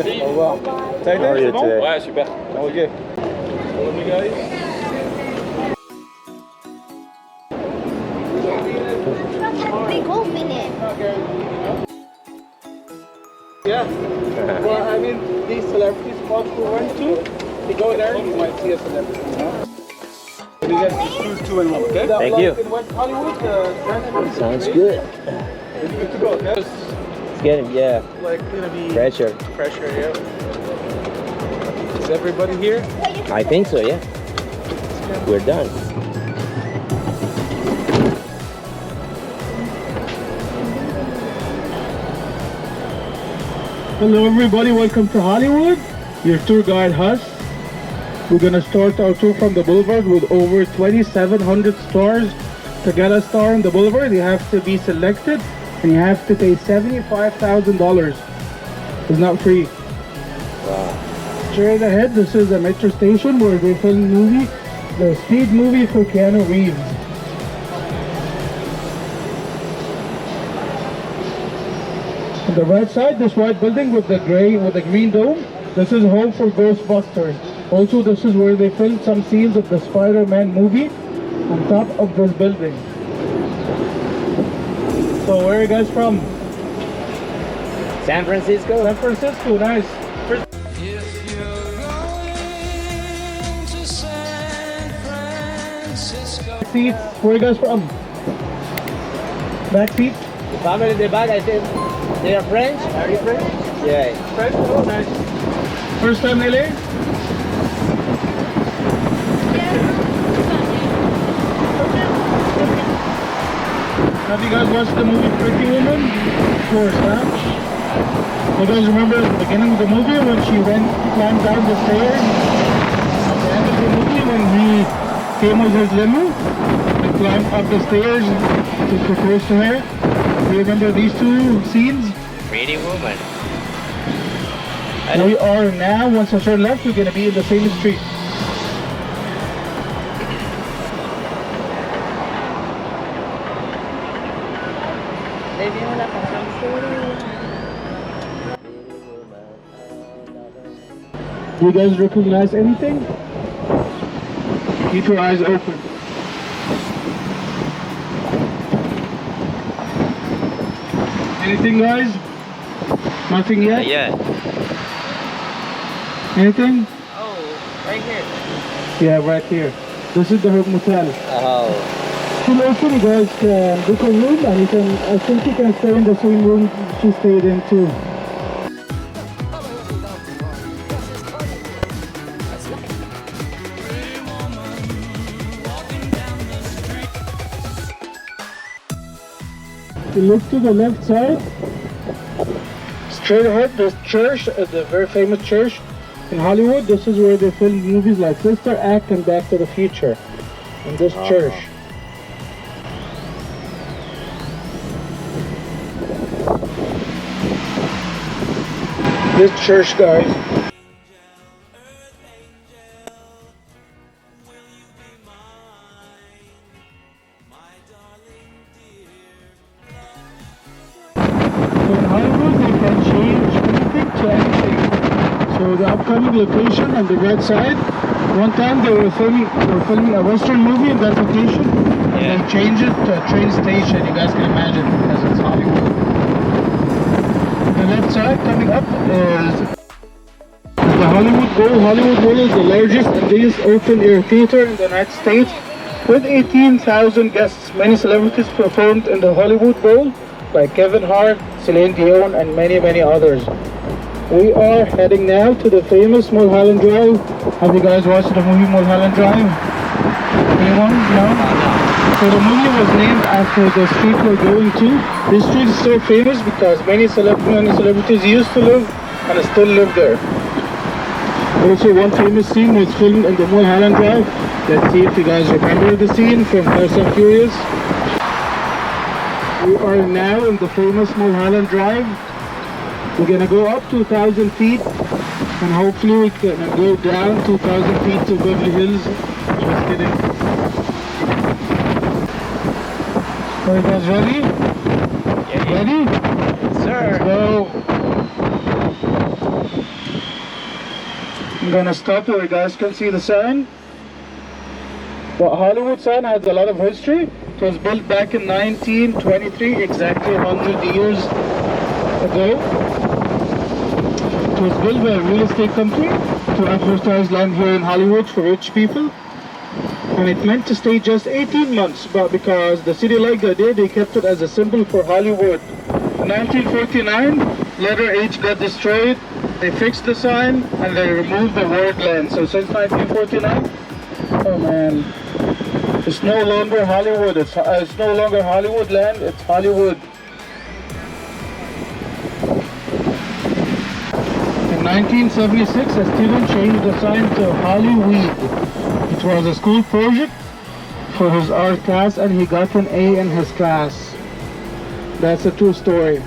Au revoir. Ça a été, c'est bon? Ouais, super. Ok. Follow me, guys. Big hole in it. Yeah. Well, I mean, these celebrity spots we went to, you go there, you might see a celebrity. You get two and one, okay? Thank you. In West Hollywood, Sounds good. it's good to go, okay? It's getting, yeah, Like, gonna be pressure. pressure, yeah. Is everybody here? I think so, yeah. We're done. Hello everybody, welcome to Hollywood. Your tour guide Huss. We're gonna start our tour from the boulevard with over 2,700 stars. To get a star on the boulevard, you have to be selected and you have to pay $75,000. It's not free. Wow. Straight ahead, this is a metro station where they film movie, the Speed movie for Keanu Reeves. On the right side, this white building with the green dome, this is home for Ghostbusters. Also, this is where they filmed some scenes of the Spider-Man movie on top of this building. So where are you guys from? San Francisco? San Francisco, nice. Seats, where are you guys from? Back seat? The family in the back, I said, they are French? Are you French? Yeah. French? Oh, nice. First time in LA? Have you guys watched the movie Pretty Woman? Of course, huh? You guys remember at the beginning of the movie when she climbed down the stairs? At the end of the movie when he came with his limo and climbed up the stairs to propose to her? Do you remember these two scenes? Pretty woman. We are now, once I turn left, we're going to be in the same street. Do you guys recognize anything? Keep your eyes open. Anything, guys? Nothing yet? Yeah. Anything? Oh, right here. Yeah, right here. This is the motel. Oh. She'll open, you guys can book a room and you can, I think you can stay in the same room she stayed in too. You look to the left side, straight ahead, there's church, the very famous church in Hollywood. This is where they filmed movies like Sister Act and Back to the Future, in this church. This church, guys. So in Hollywood, they can change anything to anything. So the upcoming location on the right side, one time they were filming a Western movie in that location, and they changed it to a train station. You guys can imagine, because it's Hollywood. The left side coming up is the Hollywood Bowl. Hollywood Bowl is the largest and biggest open-air theater in the United States with 18,000 guests. Many celebrities performed in the Hollywood Bowl, like Kevin Hart, Celine Dion, and many, many others. We are heading now to the famous Mulholland Drive. Have you guys watched the movie Mulholland Drive? Anyone? No? So the movie was named after the street we're going to. This street is so famous because many celebrities used to live and still live there. Also, one famous scene was filmed in the Mulholland Drive. Let's see if you guys remember the scene from Fast and Furious. We are now in the famous Mulholland Drive. We're gonna go up 2,000 feet and hopefully we can go down 2,000 feet to Beverly Hills. Just kidding. Are you guys ready? Yeah. Ready? Yes, sir. Let's go. I'm gonna stop where you guys can see the sign. The Hollywood sign has a lot of history. It was built back in 1923, exactly 100 years ago. It was built by a real estate company to advertise land here in Hollywood for rich people. And it meant to stay just 18 months, but because the city liked the idea, they kept it as a symbol for Hollywood. In 1949, letter H got destroyed. They fixed the sign and they removed the word land. So since 1949, oh man, it's no longer Hollywood. It's no longer Hollywood land. It's Hollywood. In 1976, a student changed the sign to Hollyweed. It was a school project for his art class, and he got an A in his class. That's a true story.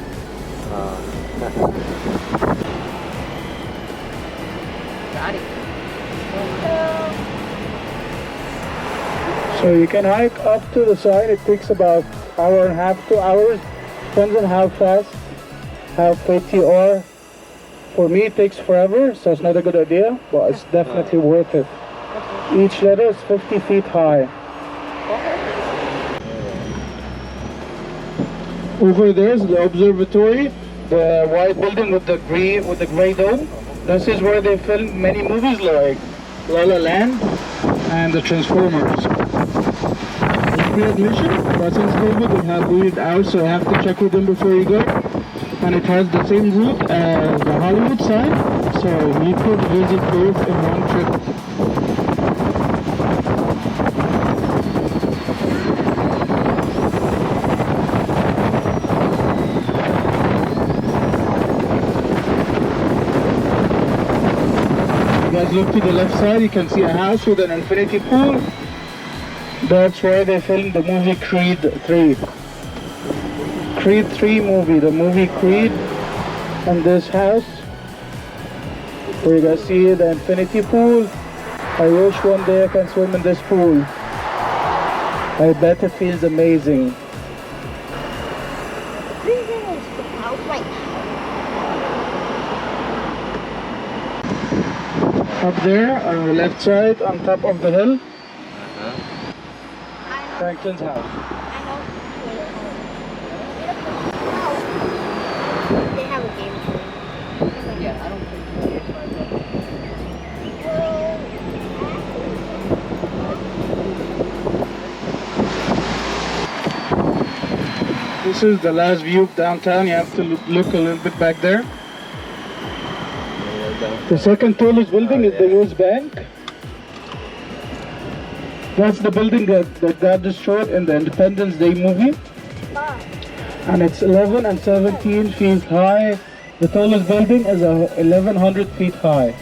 Got it. So you can hike up to the sign. It takes about hour and a half, 2 hours. Depends on how fast, how fit you are. For me, it takes forever, so it's not a good idea, but it's definitely worth it. Each letter is 50 feet high. Over there is the observatory, the white building with the gray dome. This is where they filmed many movies like La La Land and the Transformers. It's free admission, but since COVID they have weeded out, so you have to check with them before you go. And it has the same route as the Hollywood sign, so you could visit both in one trip. You guys look to the left side, you can see a house with an infinity pool. That's where they filmed the movie Creed 3. Creed 3 movie, the movie Creed, and this house where you guys see the infinity pool. I wish one day I can swim in this pool. I bet it feels amazing. Up there on the left side, on top of the hill, Franklin's house. They have a game show. Yeah, I don't think This is the last view of downtown. You have to look a little bit back there. The second tallest building is the US Bank. That's the building that got destroyed in the Independence Day movie. And it's 11 and 17 feet high. The tallest building is 1,100 feet high.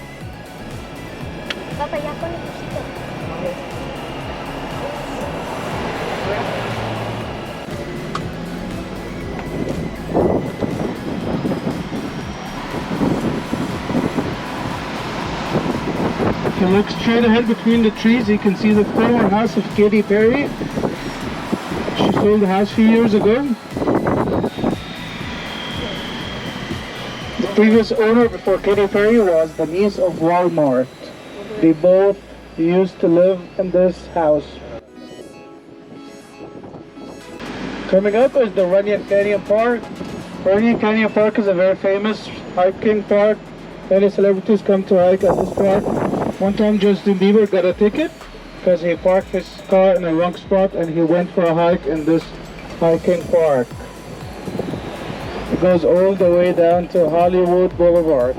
If you look straight ahead between the trees, you can see the former house of Katy Perry. She sold the house a few years ago. The previous owner before Katy Perry was the niece of Walmart. They both used to live in this house. Coming up is the Runyon Canyon Park. Runyon Canyon Park is a very famous hiking park. Many celebrities come to hike at this park. One time Justin Bieber got a ticket because he parked his car in the wrong spot and he went for a hike in this hiking park. It goes all the way down to Hollywood Boulevard.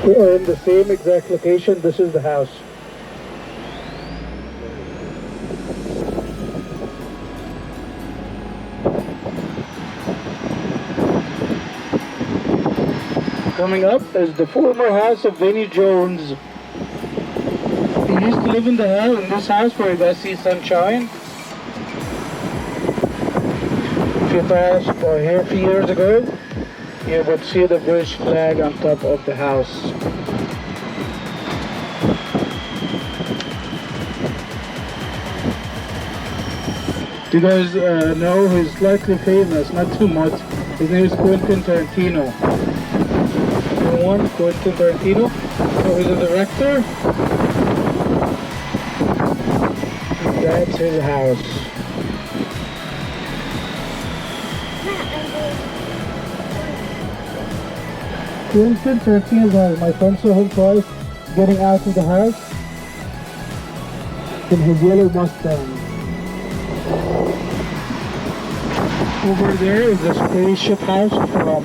We are in the same exact location. This is the house. Coming up is the former house of Vinnie Jones. He used to live in this house where you guys see sunshine. If you passed here a few years ago, you would see the British flag on top of the house. You guys know he's slightly famous, not too much. His name is Quentin Tarantino. Everyone, Quentin Tarantino. So he's a director. That's his house. Quentin Tarantino's house. My friend saw him twice getting out of the house in his yellow Mustang. Over there is the spaceship house from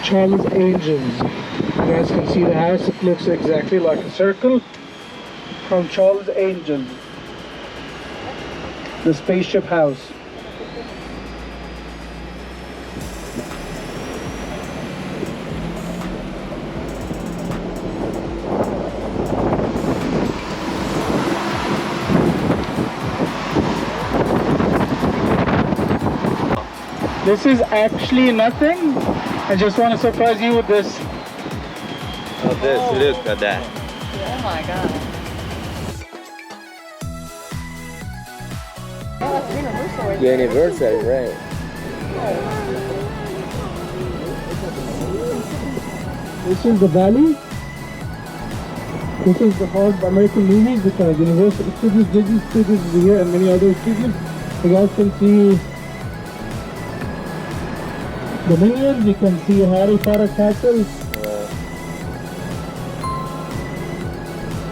Charles Angels. You guys can see the house. It looks exactly like a circle from Charles Angels. The spaceship house. This is actually nothing. I just want to surprise you with this. Oh, this, look at that. Oh my god. Oh, it's universal. The anniversary, right? This is the valley. This is the hard American movies because Universal Studios, Disney Studios is here and many other studios. You guys can see the Minions, you can see Harry Potter Castle.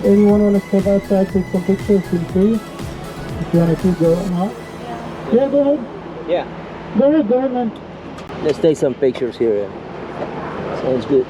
Anyone want to step outside, take some pictures, feel free. If you want to keep going, huh? Yeah, go ahead. Yeah. Go ahead, man. Let's take some pictures here. Sounds good.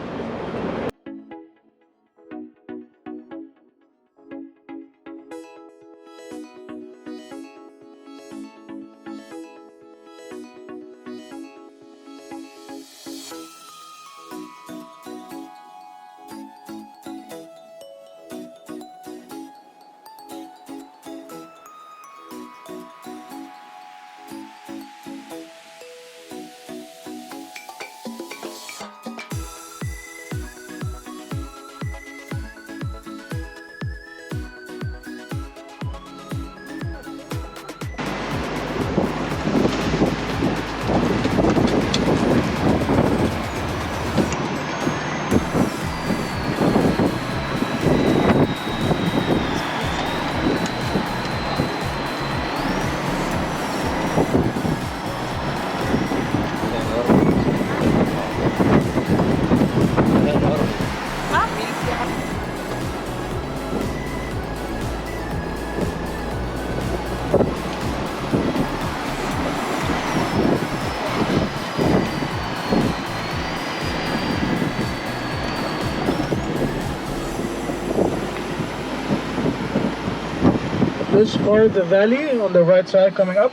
This part of the valley on the right side coming up,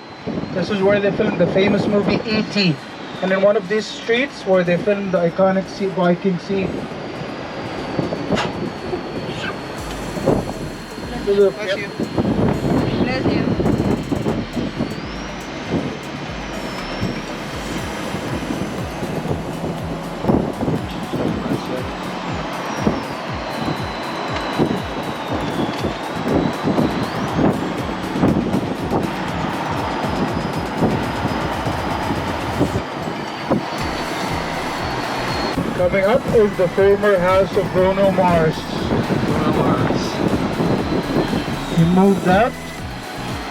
this is where they filmed the famous movie E.T. And in one of these streets where they filmed the iconic Viking Sea. Bless you. Bless you. Coming up is the former house of Bruno Mars. He moved out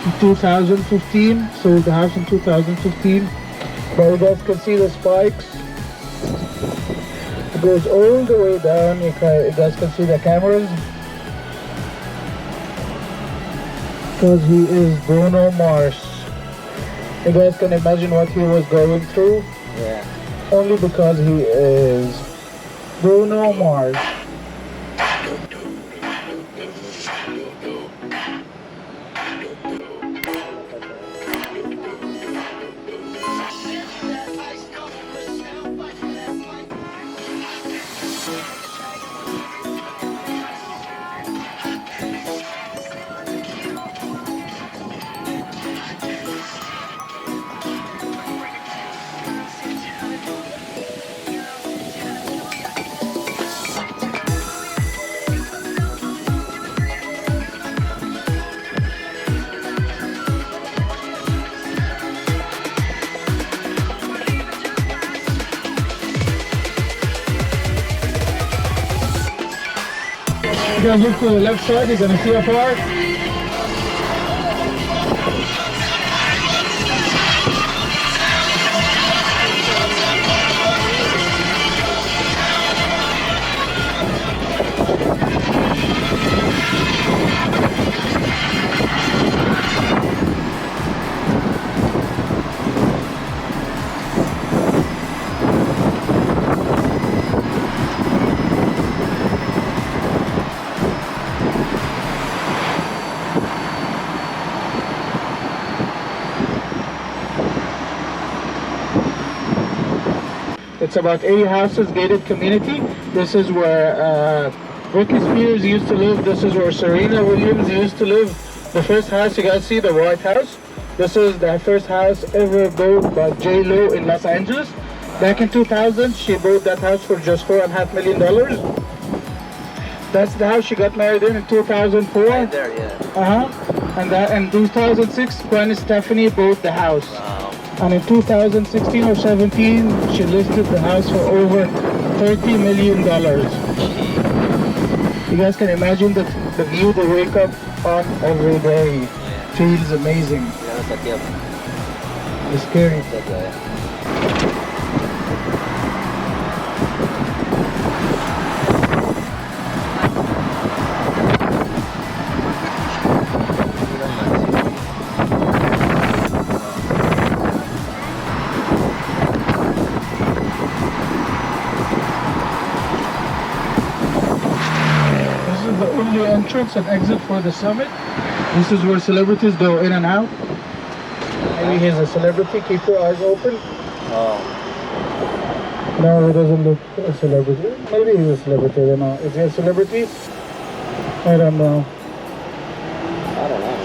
in 2015, sold the house in 2015. But you guys can see the spikes. It goes all the way down. You guys can see the cameras. Because he is Bruno Mars. You guys can imagine what he was going through. Yeah. Only because he is Bruno Mars. You guys look to the left side, you're gonna see a park. It's about 80 houses, gated community. This is where Britney Spears used to live. This is where Serena Williams used to live. The first house you guys see, the White House. This is the first house ever built by J-Lo in Los Angeles. Back in 2000, she bought that house for just $4.5 million. That's the house she got married in 2004. Right there, yeah. And that in 2006, Gwen Stefani bought the house. Wow. And in 2016 or 17, she listed the house for over $30 million. You guys can imagine the view they wake up on every day. Yeah. Feels amazing. Yeah, that's a It's scary. The only entrance and exit for the summit. This is where celebrities go in and out. Maybe he's a celebrity. Keep your eyes open. Oh. No, he doesn't look a celebrity. Maybe he's a celebrity. I don't know. Is he a celebrity? I don't know. I don't know.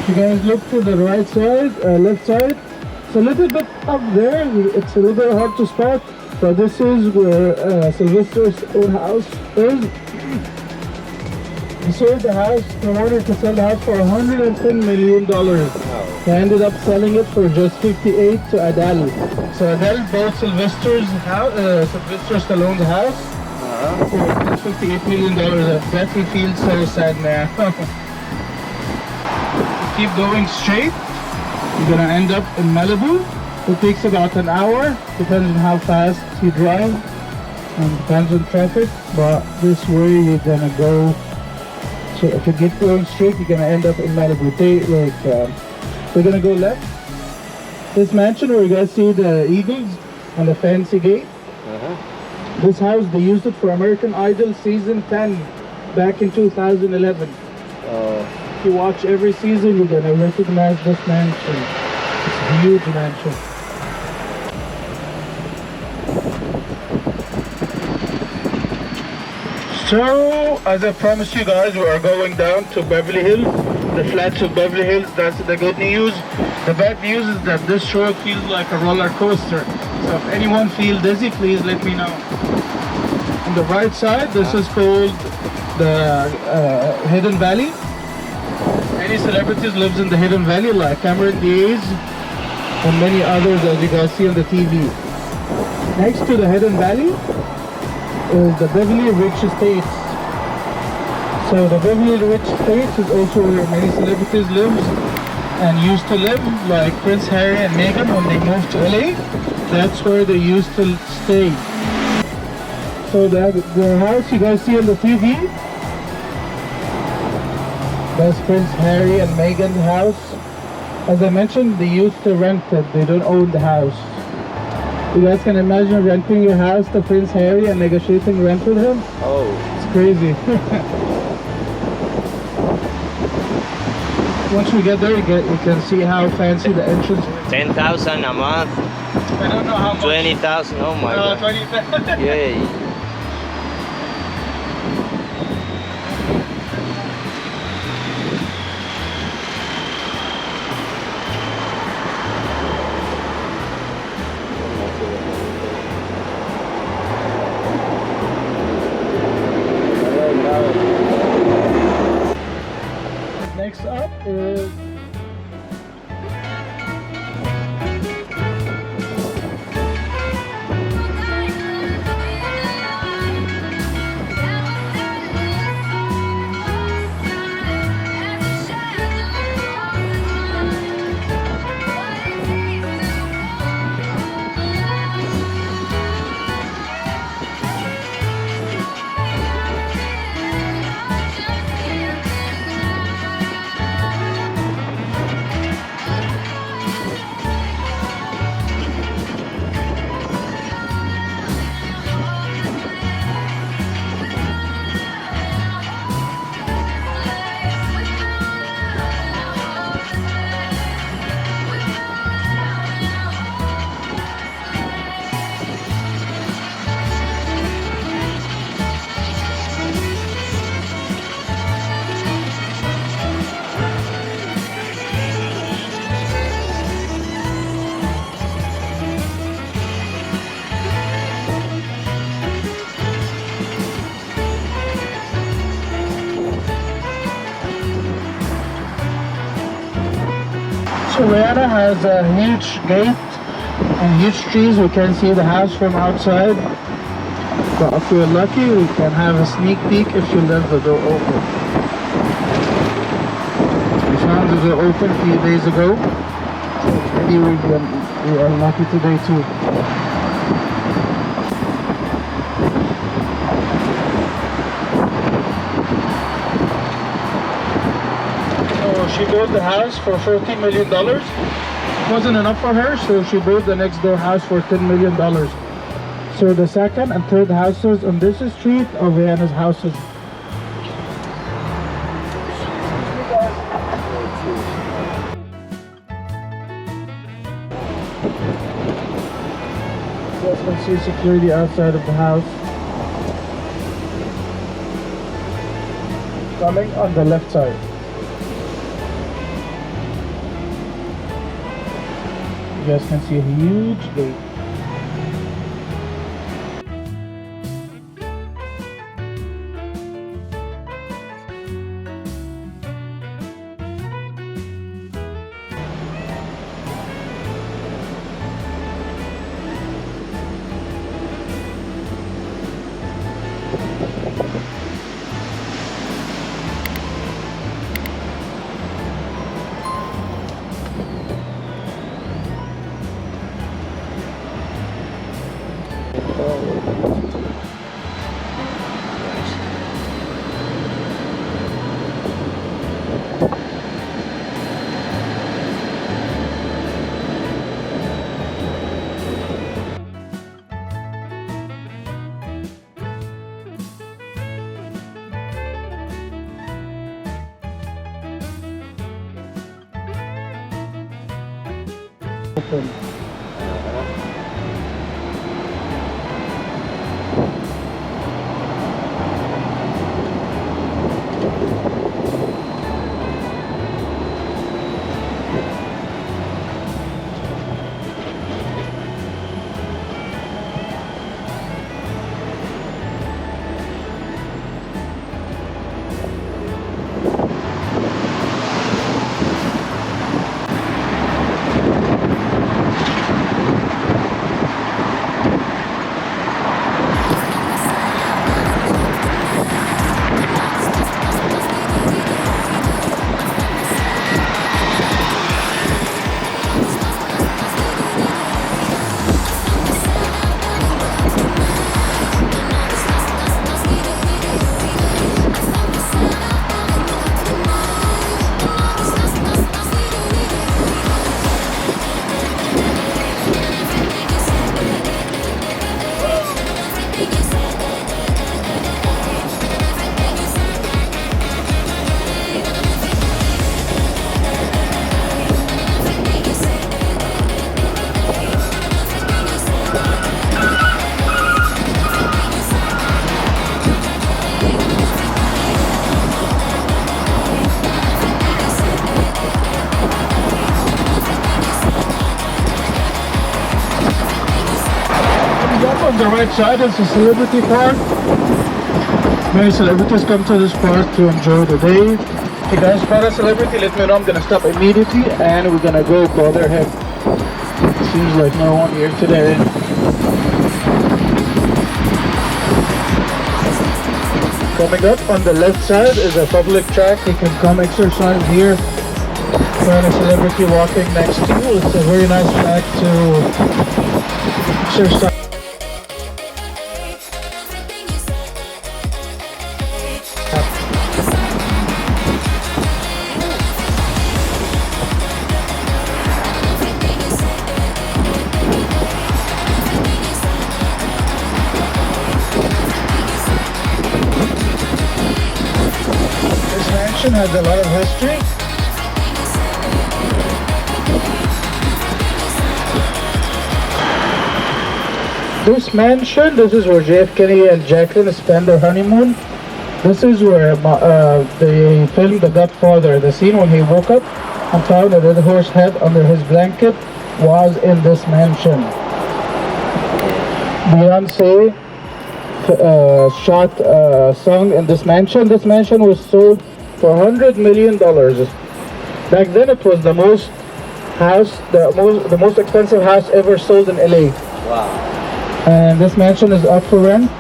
You guys look to the right side, left side. It's a little bit up there. It's a little bit hard to spot, but this is where Sylvester's own house is. He sold the house, promoted to sell the house for $110 million. He ended up selling it for just 58 to Adele. So Adele bought Sylvester's house, Sylvester Stallone's house for $58 million. That he feels so sad now. Keep going straight, you're gonna end up in Malibu. It takes about an hour, depends on how fast you drive and depends on traffic, but this way you're gonna go. So if you get going straight, you're gonna end up in Malibu. We're gonna go left. This mansion where you guys see the eagles and the fancy gate. This house, they used it for American Idol season 10 back in 2011. If you watch every season, you're gonna recognize this mansion. It's a huge mansion. So, as I promised you guys, we are going down to Beverly Hills, the flats of Beverly Hills. That's the good news. The bad news is that this road feels like a roller coaster. So if anyone feels dizzy, please let me know. On the right side, this is called the Hidden Valley. Many celebrities lives in the Hidden Valley, like Cameron Diaz and many others, as you guys see on the TV. Next to the Hidden Valley is the Beverly Rich Estates. So the Beverly Rich Estates is also where many celebrities live and used to live, like Prince Harry and Meghan when they moved to LA. That's where they used to stay. So the house you guys see on the TV, that's Prince Harry and Meghan's house. As I mentioned, they used to rent it. They don't own the house. You guys can imagine renting your house to Prince Harry and negotiating rent with him? Oh. It's crazy. Once we get there, you can see how fancy the entrance is. 10,000 a month. I don't know how much. 20,000. Oh my god. 20,000. Yay. Next Rihanna has a huge gate and huge trees. We can see the house from outside. But if we're lucky, we can have a sneak peek if you leave the door open. We found the door open a few days ago. Maybe we are lucky today too. So she built the house for $14 million. Wasn't enough for her, so she built the next door house for $10 million. So the second and third houses on this street are Rihanna's houses. You guys can see security outside of the house. Coming on the left side. You guys can see a huge gate. Open. On the right side is the celebrity park. Many celebrities come to this park to enjoy the day. If you guys spot a celebrity, let me know. I'm gonna stop immediately and we're gonna go bother him. Seems like no one here today. Coming up on the left side is a public track. You can come exercise here. Find a celebrity walking next to you. It's a very nice track to exercise. Has a lot of history. This mansion, this is where JF and Jacqueline spend their honeymoon. This is where they filmed The Godfather. The scene when he woke up and found a dead horse head under his blanket was in this mansion. Beyonce shot a song in this mansion. This mansion was sold for $100 million. Back then it was the most house, the most expensive house ever sold in LA. Wow. And this mansion is up for rent.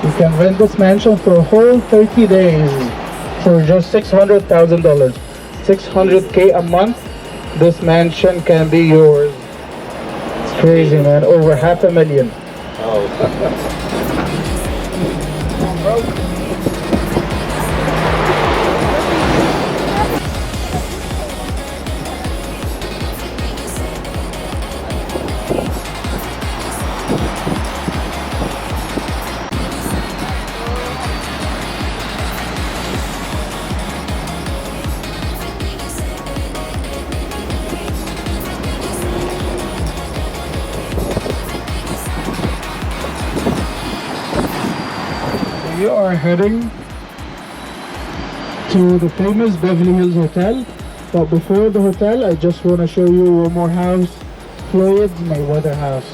You can rent this mansion for a whole 30 days for just $600,000. $600K a month. This mansion can be yours. It's crazy, man. Over $500,000. Oh. We are heading to the famous Beverly Hills Hotel. But before the hotel, I just want to show you one more house. Floyd's Mayweather house.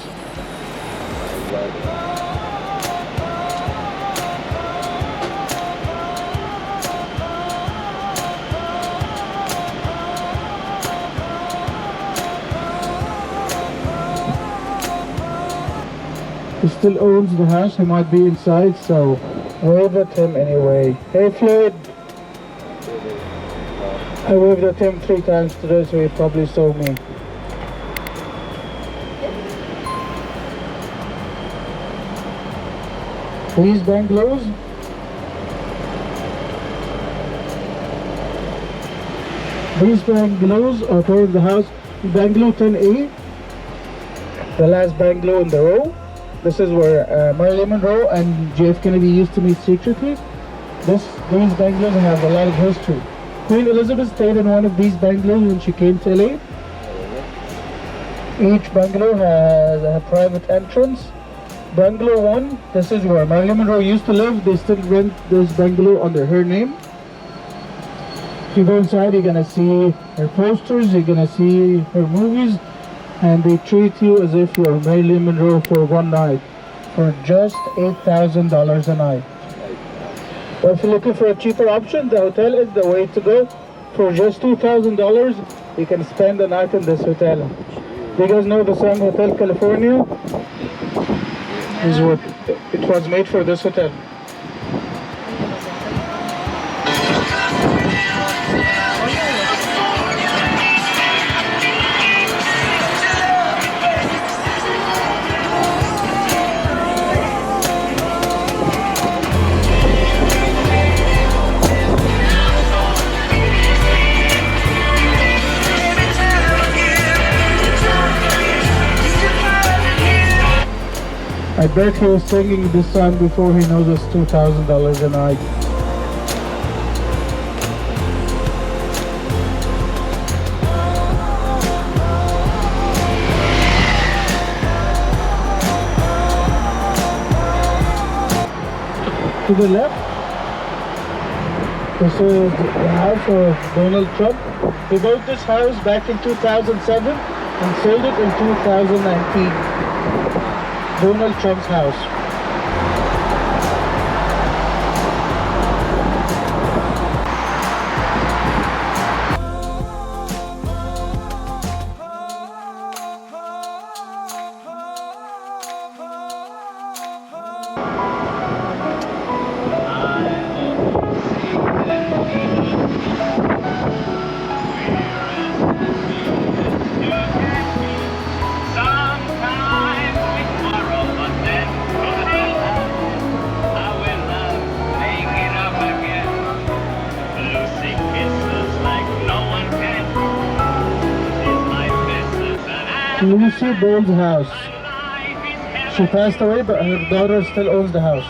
He still owns the house. He might be inside, so wave at him anyway. Hey Floyd! I waved at him 3 times today, so he probably saw me. These bungalows are part of the house. Bungalow 10A, the last bungalow in the row. This is where Marilyn Monroe and JF Kennedy used to meet secretly. These bungalows have a lot of history. Queen Elizabeth stayed in one of these bungalows when she came to LA. Each bungalow has a private entrance. Bungalow 1, this is where Marilyn Monroe used to live. They still rent this bungalow under her name. If you go inside, you're gonna see her posters, you're gonna see her movies, and they treat you as if you're Marilyn Monroe for one night for just $8,000 a night. But if you're looking for a cheaper option, the hotel is the way to go. For just $2,000, you can spend the night in this hotel. Do you guys know the song Hotel California? Is what it was made for this hotel. I bet he was singing this song before he knows it's $2,000 a night. To the left, this is the house of Donald Trump. He bought this house back in 2007 and sold it in 2019. Donald Trump's house. Lucy Bowles' house. She passed away, but her daughter still owns the house.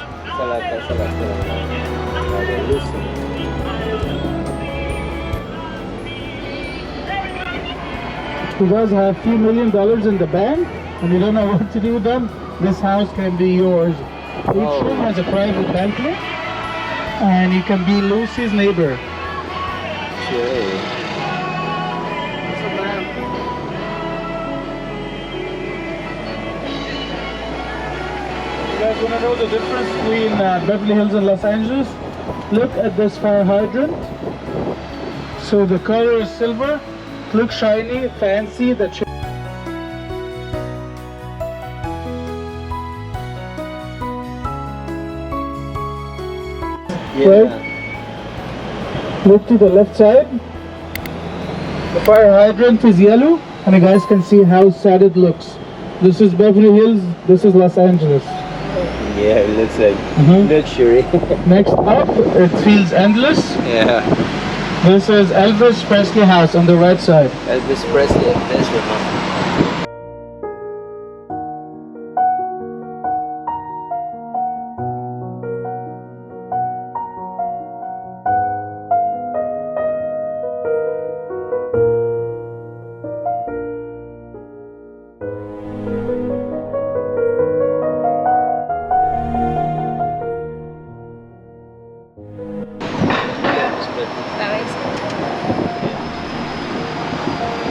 If you guys have a few $1 million in the bank and you don't know what to do with them, this house can be yours. Each room has a private balcony, and you can be Lucy's neighbor. You guys want to know the difference between Beverly Hills and Los Angeles? Look at this fire hydrant. So the color is silver. looks shiny, fancy. Right. Look to the left side. The fire hydrant is yellow, and you guys can see how sad it looks. This is Beverly Hills. This is Los Angeles. Yeah, it looks like luxury. Next up, it feels endless. Yeah. This is Elvis Presley house on the right side. Elvis Presley, that's your mom.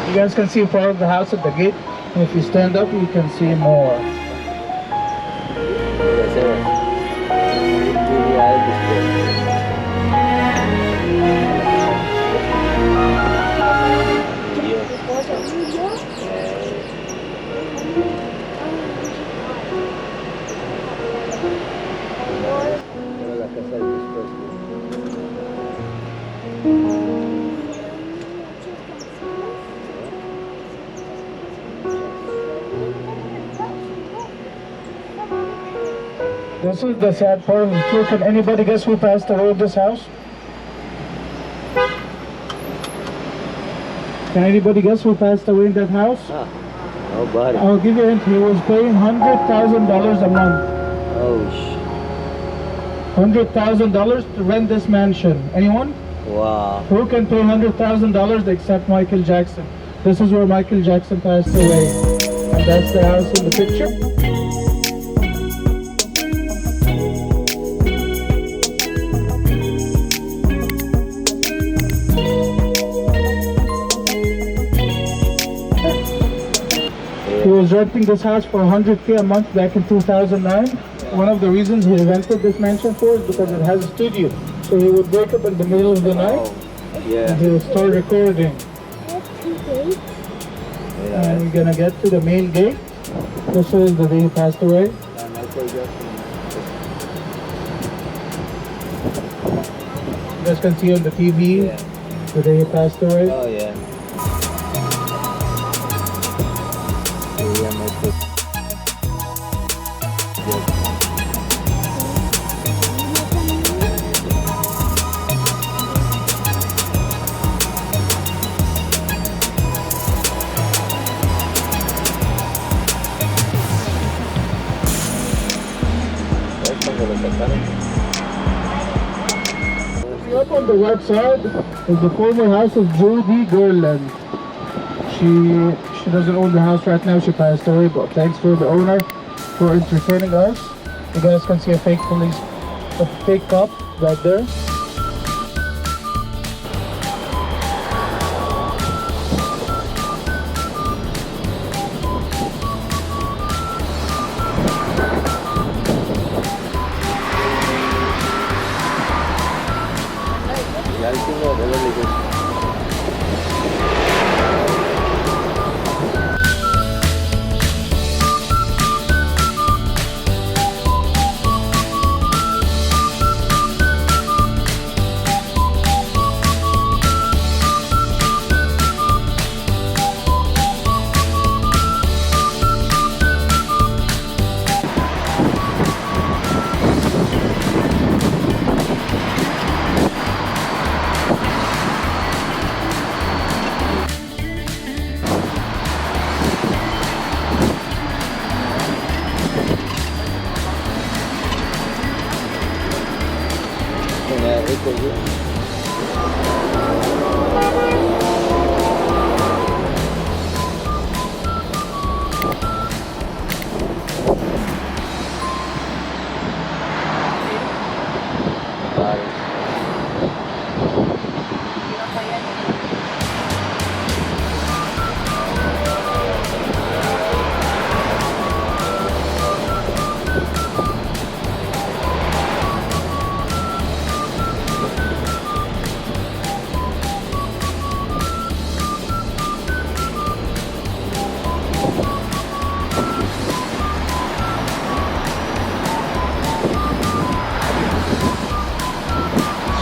You guys can see part of the house at the gate. And if you stand up, you can see more. This is the sad part of the tour. Can anybody guess who passed away in this house? Can anybody guess who passed away in that house? Nobody. I'll give you a hint. He was paying $100,000 a month. Oh, $100,000 to rent this mansion. Anyone? wow. Who can pay $100,000 except Michael Jackson? This is where Michael Jackson passed away. And that's the house in the picture. He was renting this house for $100K a month back in 2009. One of the reasons he rented this mansion for is because it has a studio. So he would wake up in the middle of the night and he would start recording. And we're gonna get to the main gate. This is the day he passed away. You guys can see on the TV the day he passed away. Oh, yeah. Up on the right side is the former house of Jody Garland. She doesn't own the house right now. She passed away, but thanks for the owner for entertaining us. You guys can see a fake cop right there.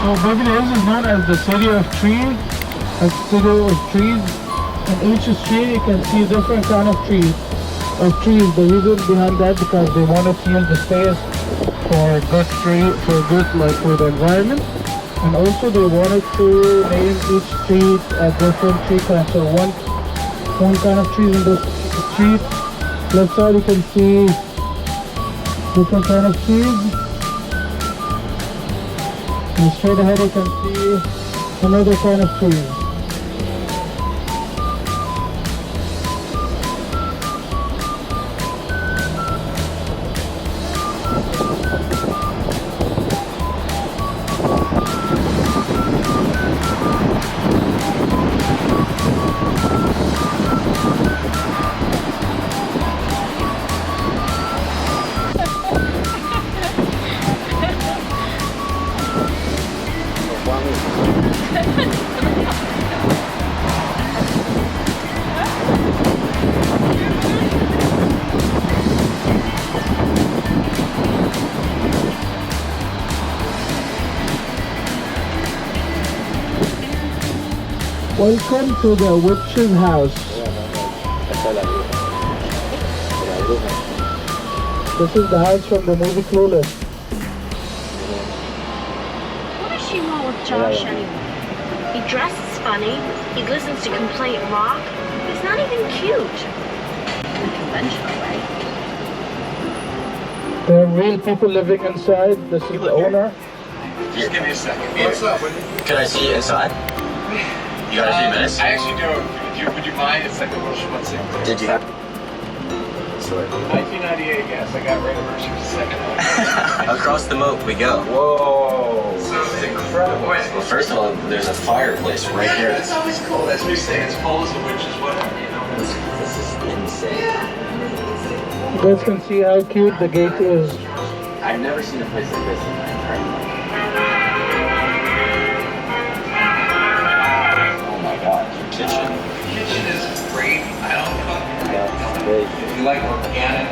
So Beverly Hills is known as the city of trees, a city of trees. In each street you can see different kind of trees. The reason behind that because they wanted to use the space for good tree, for the environment, and also they wanted to name each street a different tree kind. So one kind of trees in this street. Left side you can see different kind of trees. And straight ahead you can see another kind of trees. Welcome to the witch's house. This is the house from the movie Clueless. What does she want with Josh anyway? He dresses funny. He listens to complaint rock. He's not even cute. Conventional, right? There are real people living inside. This is the owner. Just give me a second. What's up? Can I see you inside? You got a few minutes? I actually do. Would you mind? It's like a little schmutzy. Did you have? 1998, yes. I got right anniversary second. Across the moat we go. Whoa. So it's incredible. Well, first of all, there's a fireplace right Yeah, here. that's always cool. That's what you say. It's cold as a witch's whatever, you know. This is insane. You guys can see how cute the gate is. I've never seen a place like this in my entire life. Oh my god, your kitchen. The kitchen is great. I don't know. That's great. If you like organic,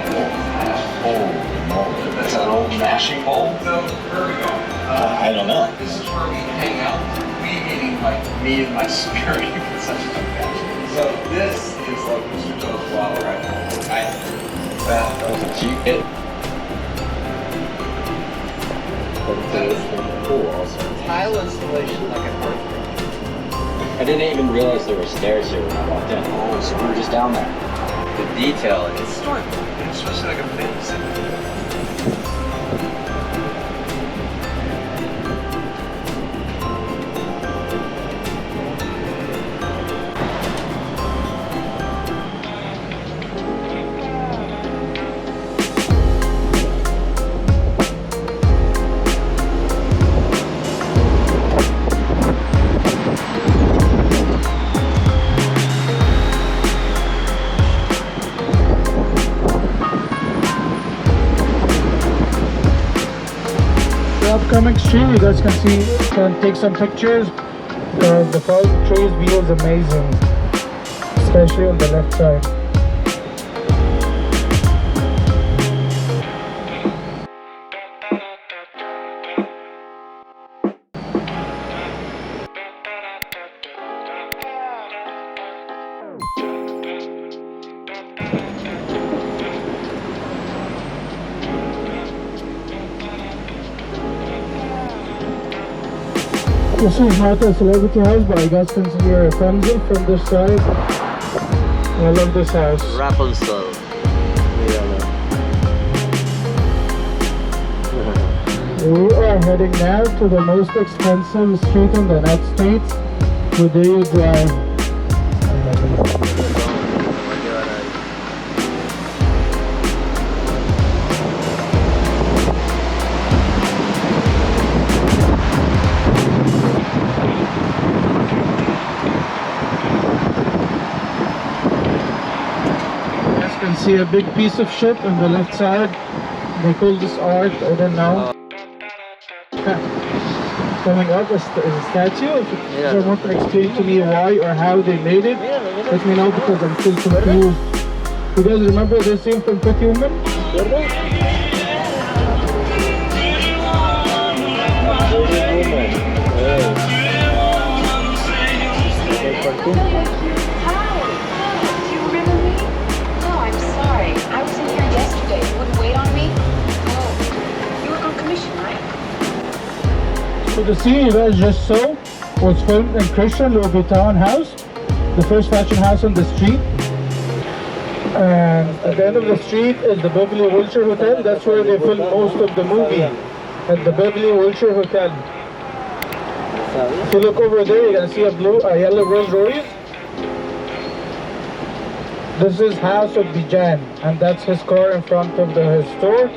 Holy moly. That's an old mashing bowl? so here we go. I don't know. This is where we hang out. We meaning like me and my spirit. It's such a fashion. So this is like Mr. Joe's flower right now. That was a cute kid. Cool also. Tile installation like an earthquake. I didn't even realize there were stairs here when I walked in. Oh, so we were just down there. The detail in It's storybook. It's supposed to be like a fantasy. Upcoming street, you guys can see, can take some pictures. The fallen trees view is amazing, especially on the left side. This is not a celebrity house, but you guys can see Rapunzel from this side. I love this house. Rapunzel. We are heading now to the most expensive street in the United States, Rodeo Drive. You can see a big piece of shit on the left side. They call this art, I don't know. Coming up is a statue. If you want to explain to me why or how they made it, let me know because I'm still confused. You guys remember this scene from Pretty Woman? So the scene you guys just saw was filmed in Christian Louboutin House, the first fashion house on the street. And at the end of the street is the Beverly Wilshire Hotel. That's where they filmed most of the movie, at the Beverly Wilshire Hotel. If you look over there, you're gonna see a yellow Rolls Royce. This is House of Bijan, and that's his car in front of his store.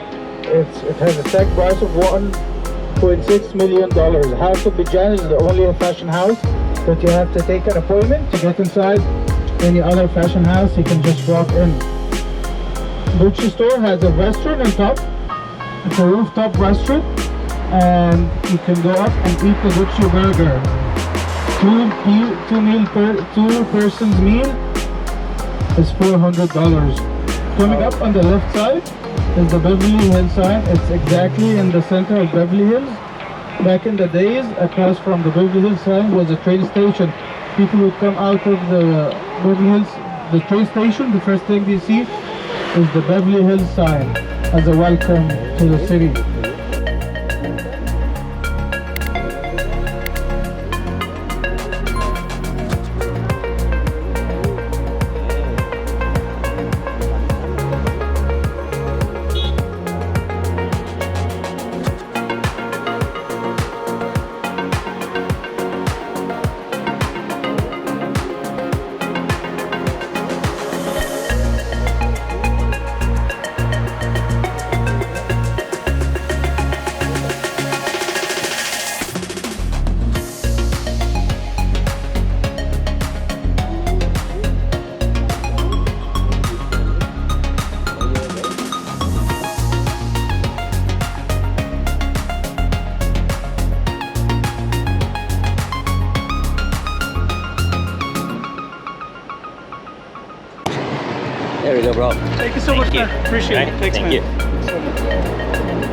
It has a tag price of $1.6 million. House of Bijan is the only fashion house that you have to take an appointment to get inside. Any other fashion house, you can just walk in. Gucci store has a restaurant on top. It's a rooftop restaurant, and you can go up and eat the Gucci burger. Two persons meal is $400. Coming up on the left side is the Beverly Hills sign. It's exactly in the center of Beverly Hills. Back in the days, across from the Beverly Hills sign was a train station. People would come out of the Beverly Hills, the train station, the first thing they see is the Beverly Hills sign as a welcome to the city. There we go, bro. Thank you so much, man. Appreciate it. Thanks, Thank man. you.